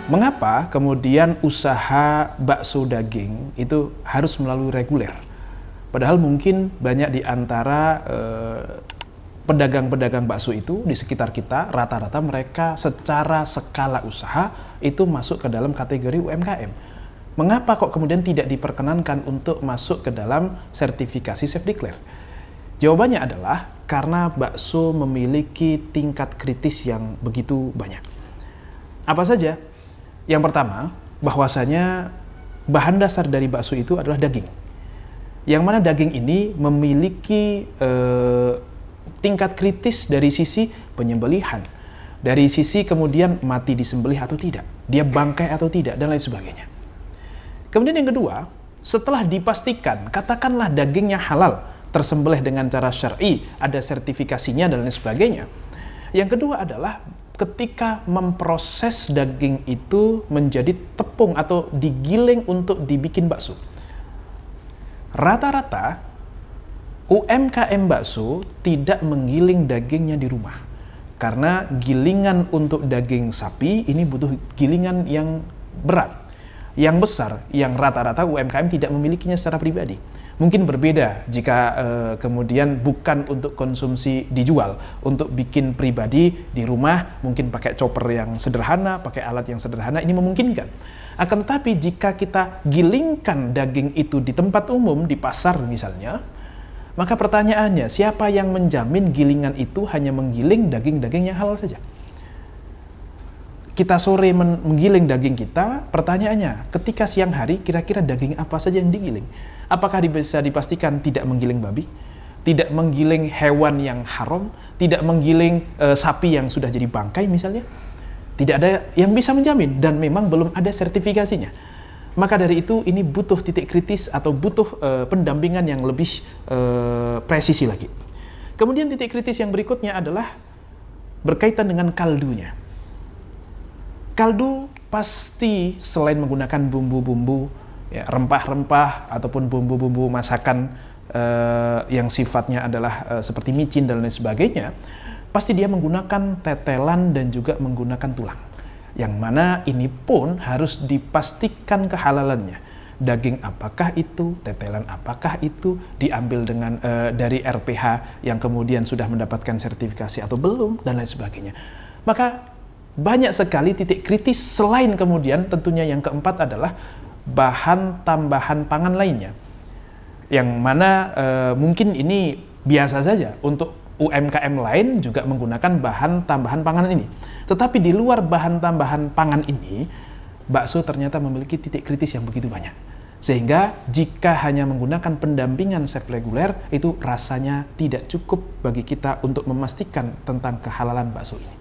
Mengapa kemudian usaha bakso daging itu harus melalui reguler? Padahal mungkin banyak di antara pedagang-pedagang bakso itu di sekitar kita, rata-rata mereka secara skala usaha itu masuk ke dalam kategori UMKM. Mengapa kok kemudian tidak diperkenankan untuk masuk ke dalam sertifikasi Chef Declare? Jawabannya adalah karena bakso memiliki tingkat kritis yang begitu banyak. Apa saja? Yang pertama, bahwasanya bahan dasar dari bakso itu adalah daging. Yang mana daging ini memiliki tingkat kritis dari sisi penyembelihan, dari sisi kemudian mati disembelih atau tidak, dia bangkai atau tidak, dan lain sebagainya. Kemudian yang kedua, setelah dipastikan, katakanlah dagingnya halal, tersembelih dengan cara syar'i, ada sertifikasinya dan lain sebagainya. Yang kedua adalah ketika memproses daging itu menjadi tepung atau digiling untuk dibikin bakso. Rata-rata UMKM bakso tidak menggiling dagingnya di rumah. Karena gilingan untuk daging sapi ini butuh gilingan yang berat, yang besar, yang rata-rata UMKM tidak memilikinya secara pribadi. Mungkin berbeda jika kemudian bukan untuk konsumsi dijual, untuk bikin pribadi di rumah, mungkin pakai chopper yang sederhana, pakai alat yang sederhana, ini memungkinkan. Akan tetapi jika kita gilingkan daging itu di tempat umum, di pasar misalnya, maka pertanyaannya, siapa yang menjamin gilingan itu hanya menggiling daging-daging yang halal saja? Kita sore menggiling daging kita, pertanyaannya, ketika siang hari kira-kira daging apa saja yang digiling? Apakah bisa dipastikan tidak menggiling babi, tidak menggiling hewan yang haram, tidak menggiling sapi yang sudah jadi bangkai misalnya? Tidak ada yang bisa menjamin dan memang belum ada sertifikasinya. Maka dari itu ini butuh titik kritis atau butuh pendampingan yang lebih presisi lagi. Kemudian titik kritis yang berikutnya adalah berkaitan dengan kaldunya. Kaldu pasti selain menggunakan bumbu-bumbu, ya, rempah-rempah ataupun bumbu-bumbu masakan yang sifatnya adalah seperti micin dan lain sebagainya, pasti dia menggunakan tetelan dan juga menggunakan tulang. Yang mana ini pun harus dipastikan kehalalannya. Daging apakah itu, tetelan apakah itu, diambil dengan dari RPH yang kemudian sudah mendapatkan sertifikasi atau belum, dan lain sebagainya. Maka banyak sekali titik kritis selain kemudian tentunya yang keempat adalah bahan tambahan pangan lainnya. Yang mana mungkin ini biasa saja untuk UMKM lain juga menggunakan bahan tambahan pangan ini. Tetapi di luar bahan tambahan pangan ini, bakso ternyata memiliki titik kritis yang begitu banyak. Sehingga jika hanya menggunakan pendampingan chef reguler, itu rasanya tidak cukup bagi kita untuk memastikan tentang kehalalan bakso ini.